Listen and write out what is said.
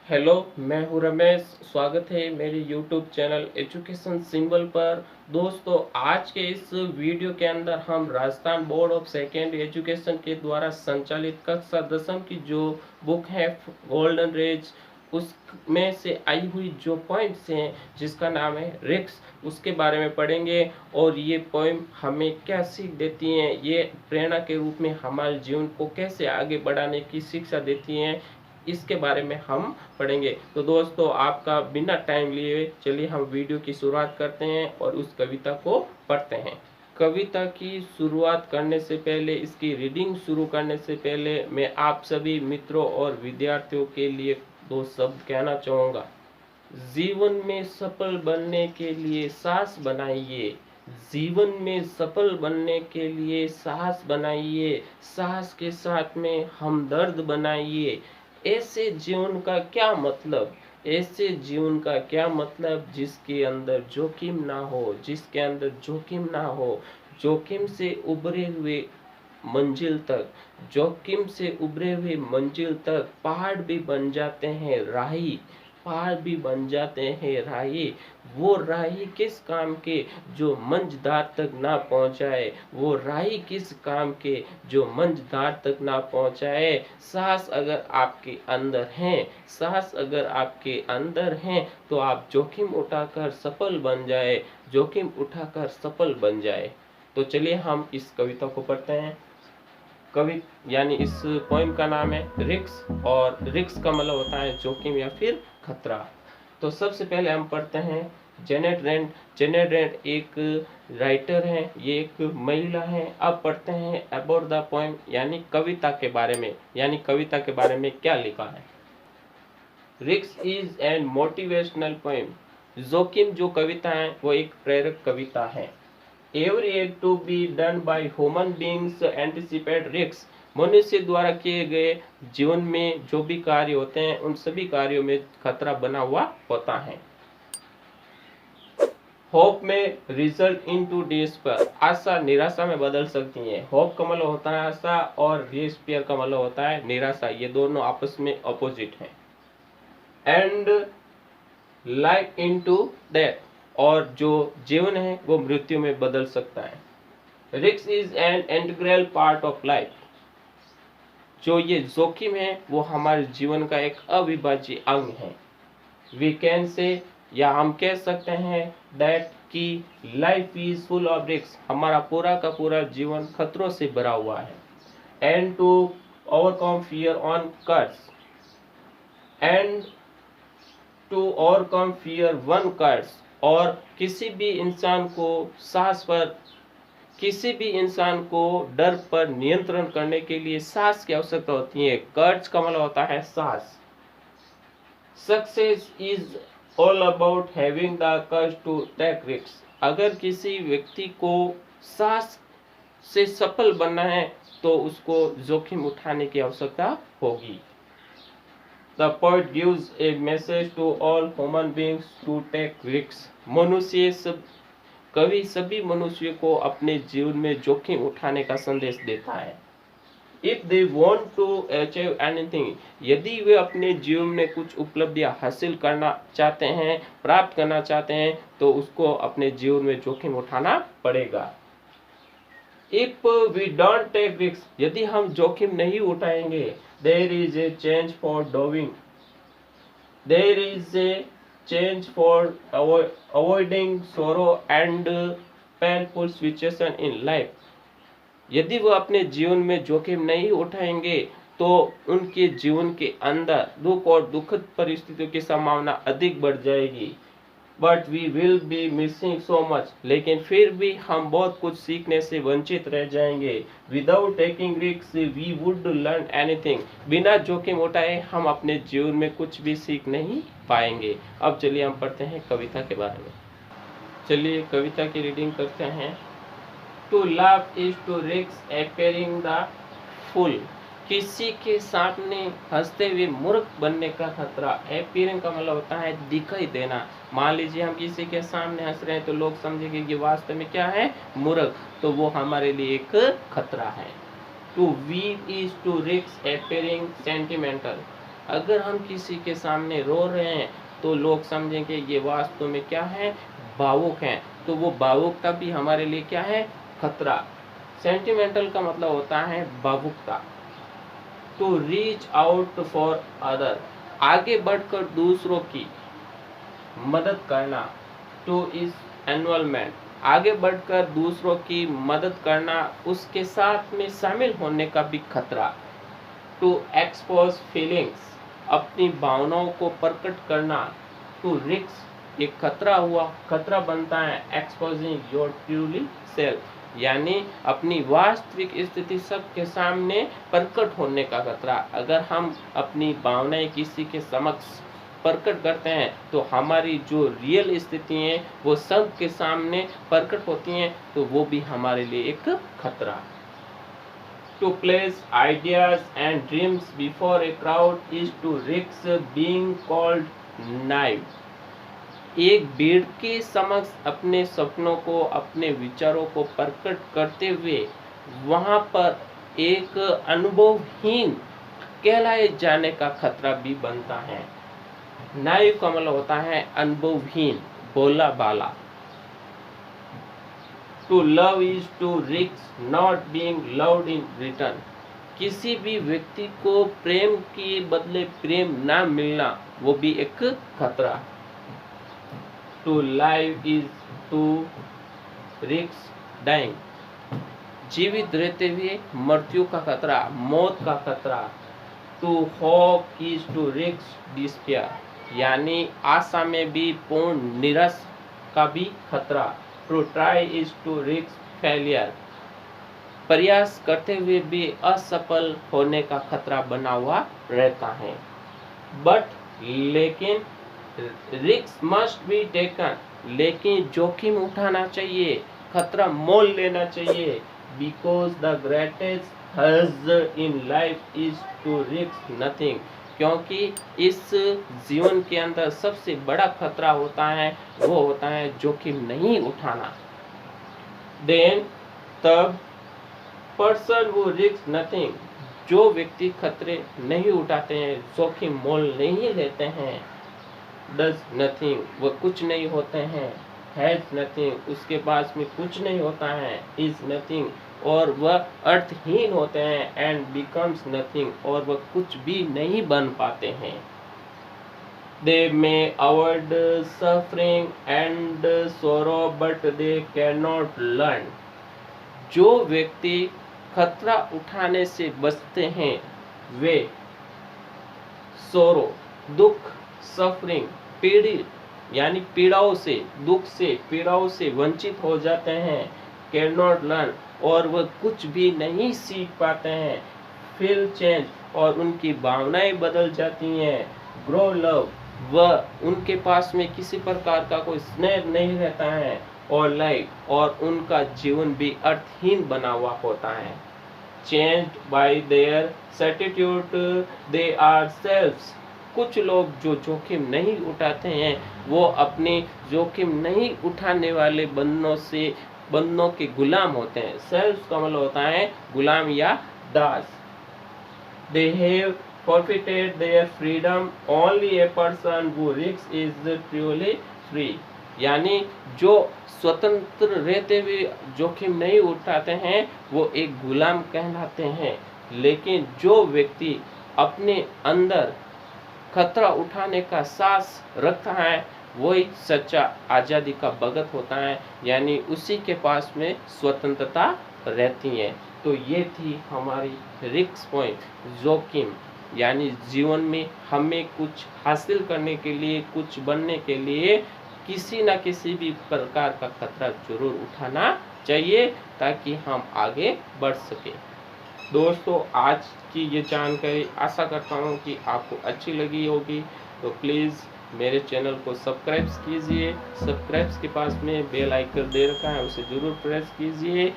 Hello, मैं हूँ रमेश। स्वागत है मेरे यूट्यूब चैनल एजुकेशन सिंबल पर। दोस्तों, आज के इस वीडियो के अंदर हम Rajasthan board of secondary education के द्वारा संचालित कक्षा 10वीं की जो बुक है गोल्डन रेज, उसमें से आई हुई जो पॉइंट्स हैं जिसका नाम है रिक्स, उसके बारे में पढ़ेंगे। और ये पोइम हमें क्या सीख देती हैं, ये प्रेरणा के रूप में हमारे जीवन को कैसे आगे बढ़ाने की शिक्षा देती हैं, इसके बारे में हम पढ़ेंगे। तो दोस्तों, आपका बिना टाइम लिए चलिए हम वीडियो की शुरुआत करते हैं और उस कविता को पढ़ते हैं। कविता की शुरुआत करने से पहले, इसकी रीडिंग शुरू करने से पहले मैं आप सभी मित्रों और विद्यार्थियों के लिए दो शब्द कहना चाहूँगा। जीवन में सफल बनने के लिए साहस बनाइए। जीवन में सफल बनने के लिए साहस बनाइए। साहस के साथ में हमदर्द बनाइए। ऐसे जीवन का क्या मतलब, ऐसे जीवन का क्या मतलब जिसके अंदर जोखिम ना हो, जिसके अंदर जोखिम ना हो। जोखिम से उभरे हुए मंजिल तक, जोखिम से उभरे हुए मंजिल तक पहाड़ भी बन जाते हैं राही, पहाड़ भी बन जाते हैं राही। वो राही किस काम के जो मंझधार तक ना पहुंचाए, वो राही किस काम के जो मंझधार तक ना पहुंचाए। साहस अगर आपके अंदर है, साहस अगर आपके अंदर है तो आप जोखिम उठाकर सफल बन जाए, जोखिम उठाकर सफल बन जाए। तो चलिए हम इस कविता को पढ़ते हैं। कवि यानी इस पोइम का नाम है रिक्स, और रिक्स का मतलब होता है जोखिम या फिर खतरा। तो सबसे पहले हम पढ़ते हैं जेनेट रेंट। जेनेट रेंट एक राइटर हैं, ये एक महिला हैं। अब पढ़ते हैं अबाउट द पोइम, यानी कविता के बारे में, यानी कविता के बारे में क्या लिखा है। रिक्स इज एन मोटिवेशनल पोइम। जोखिम जो कविता है वो एक प्रेरक कविता है। Every act to be done by human beings anticipate risks। मनुष्य द्वारा किए गए जीवन में जो भी कार्य होते हैं उन सभी कार्यों में खतरा बना हुआ होता है। होप में रिजल्ट इनटू डिस्पेयर। आशा निराशा में बदल सकती है। होप का मतलब होता है आशा और डिस्पेयर का मतलब होता है निराशा। ये दोनों आपस में अपोजिट हैं। एंड लाइफ इनटू डेथ, और जो जीवन है वो मृत्यु में बदल सकता है। Risk is an integral part of life. जो ये जोखिम है वो हमारे जीवन का एक अविभाज्य अंग है। वी कैन से, या हम कह सकते हैं दैट कि life is full of risk. हमारा पूरा का पूरा जीवन खतरों से भरा हुआ है। And to overcome fear on curse, and to overcome fear one curse. और किसी भी इंसान को साहस पर, किसी भी इंसान को डर पर नियंत्रण करने के लिए साहस की आवश्यकता होती है। कर्ज का मतलब होता है साहस। Success is all about having the कर्ज टू टेक रिस्क। अगर किसी व्यक्ति को साहस से सफल बनना है तो उसको जोखिम उठाने की आवश्यकता होगी। The poet gives a message to all human beings to take risks। मनुष्य सब, कवि सभी मनुष्य को अपने जीवन में जोखिम उठाने का संदेश देता है। If they want to achieve anything, यदि वे अपने जीवन में कुछ उपलब्धियां हासिल करना चाहते हैं, प्राप्त करना चाहते हैं, तो उसको अपने जीवन में जोखिम उठाना पड़ेगा। If we don't take risks, यदि हम जोखिम नहीं उठाएंगे, there is a change for doing, there is a change for avoiding sorrow and painful situation in life। यदि वो अपने जीवन में जोखिम नहीं उठाएंगे तो उनके जीवन के अंदर दुख और दुखद परिस्थितियों की संभावना अधिक बढ़ जाएगी। But we will be missing so much, लेकिन फिर भी हम बहुत कुछ सीखने से वंचित रह जाएंगे। Without taking risk we would learn anything. बिना जोखिम उठाए हम अपने जीवन में कुछ भी सीख नहीं पाएंगे। अब चलिए हम पढ़ते हैं कविता के बारे में। चलिए कविता की रीडिंग करते हैं। To laugh is to risk appearing the fool. किसी के सामने हंसते हुए मूर्ख बनने का खतरा। अपेयरिंग का मतलब होता है दिखाई देना। मान लीजिए हम किसी के सामने हंस रहे हैं तो लोग समझेंगे कि वास्तव में क्या है, मूर्ख, तो वो हमारे लिए एक खतरा है। To weep is to risk appearing sentimental. अगर हम किसी के सामने रो रहे हैं तो लोग समझेंगे ये वास्तव में क्या है, भावुक हैं। तो वो भावुकता भी हमारे लिए क्या है, खतरा। सेंटिमेंटल का मतलब होता है भावुकता। To reach out for other, आगे बढ़कर दूसरों की मदद करना। टू इज एनवलमेंट, आगे बढ़कर दूसरों की मदद करना, उसके साथ में शामिल होने का भी खतरा। टू एक्सपोज फीलिंग्स, अपनी भावनाओं को प्रकट करना। टू रिस्क, एक खतरा हुआ, खतरा बनता है एक्सपोजिंग योर ट्रूली सेल्फ, यानी अपनी वास्तविक स्थिति सबके सामने प्रकट होने का खतरा। अगर हम अपनी भावनाएं किसी के समक्ष प्रकट करते हैं तो हमारी जो रियल स्थिति है वो सबके सामने प्रकट होती हैं, तो वो भी हमारे लिए एक खतरा। To place ideas and dreams before a crowd is to risk being called naive. एक भीड़ के समक्ष अपने सपनों को, अपने विचारों को प्रकट करते हुए वहां पर एक अनुभवहीन कहलाए जाने का खतरा भी बनता है। नाइव का मतलब होता है अनुभवहीन, भोला भाला। To love is to risk not being loved in return, किसी भी व्यक्ति को प्रेम के बदले प्रेम ना मिलना, वो भी एक खतरा। To live is to risk dying, जीवित रहते हुए मृत्यु का खतरा, मौत का खतरा। To hope is to risk despair, यानी आशा में भी पूर्ण निराश का भी खतरा। To try is to risk failure, प्रयास करते हुए भी असफल होने का खतरा बना हुआ रहता है। बट लेकिन रिस्क मस्ट बी टेकन, लेकिन जोखिम उठाना चाहिए, खतरा मोल लेना चाहिए। Because the greatest has in life is to risk nothing, क्योंकि इस जीवन के अंदर सबसे बड़ा खतरा होता है, वो होता है जोखिम नहीं उठाना। देन तब पर्सन वो रिस्क नथिंग, जो व्यक्ति खतरे नहीं उठाते हैं, जोखिम मोल नहीं लेते हैं, डज नथिंग, वो कुछ नहीं होते हैं, हैज नथिंग, उसके पास में कुछ नहीं होता है, इज नथिंग, और वह अर्थहीन होते हैं, एंड बिकम्स नथिंग, और वह कुछ भी नहीं बन पाते हैं। They may avoid suffering and sorrow but they can not learn, जो व्यक्ति खतरा उठाने से बचते हैं वे सोरो, दुख, सफरिंग, पीड़ित, यानी पीड़ाओं से, दुख से, पीड़ाओं से वंचित हो जाते हैं। कैन नॉट लर्न, और वह कुछ भी नहीं सीख पाते हैं। फील चेंज, और उनकी भावनाएं बदल जाती हैं। ग्रो लव, वह उनके पास में किसी प्रकार का कोई स्नेह नहीं रहता है। और लाइफ, और उनका जीवन भी अर्थहीन बना हुआ होता है। Changed by their attitude they are selves, कुछ लोग जो जोखिम नहीं उठाते हैं वो अपने जोखिम नहीं उठाने वाले बंदों के गुलाम होते हैं। सेल्फ का मतलब होता है गुलाम या दास। They have forfeited their freedom, only a person who risks is truly free, यानी जो स्वतंत्र रहते हुए जोखिम नहीं उठाते हैं वो एक गुलाम कहलाते हैं, लेकिन जो व्यक्ति अपने अंदर खतरा उठाने का साहस रखता है वही सच्चा आज़ादी का भगत होता है, यानी उसी के पास में स्वतंत्रता रहती है। तो ये थी हमारी रिस्क पॉइंट, जोखिम, यानी जीवन में हमें कुछ हासिल करने के लिए, कुछ बनने के लिए किसी न किसी भी प्रकार का खतरा जरूर उठाना चाहिए ताकि हम आगे बढ़ सके। दोस्तों, आज की ये जानकारी आशा करता हूँ कि आपको अच्छी लगी होगी, तो प्लीज़ मेरे चैनल को सब्सक्राइब कीजिए। सब्सक्राइब के पास में बेल आइकन दे रखा है, उसे ज़रूर प्रेस कीजिए।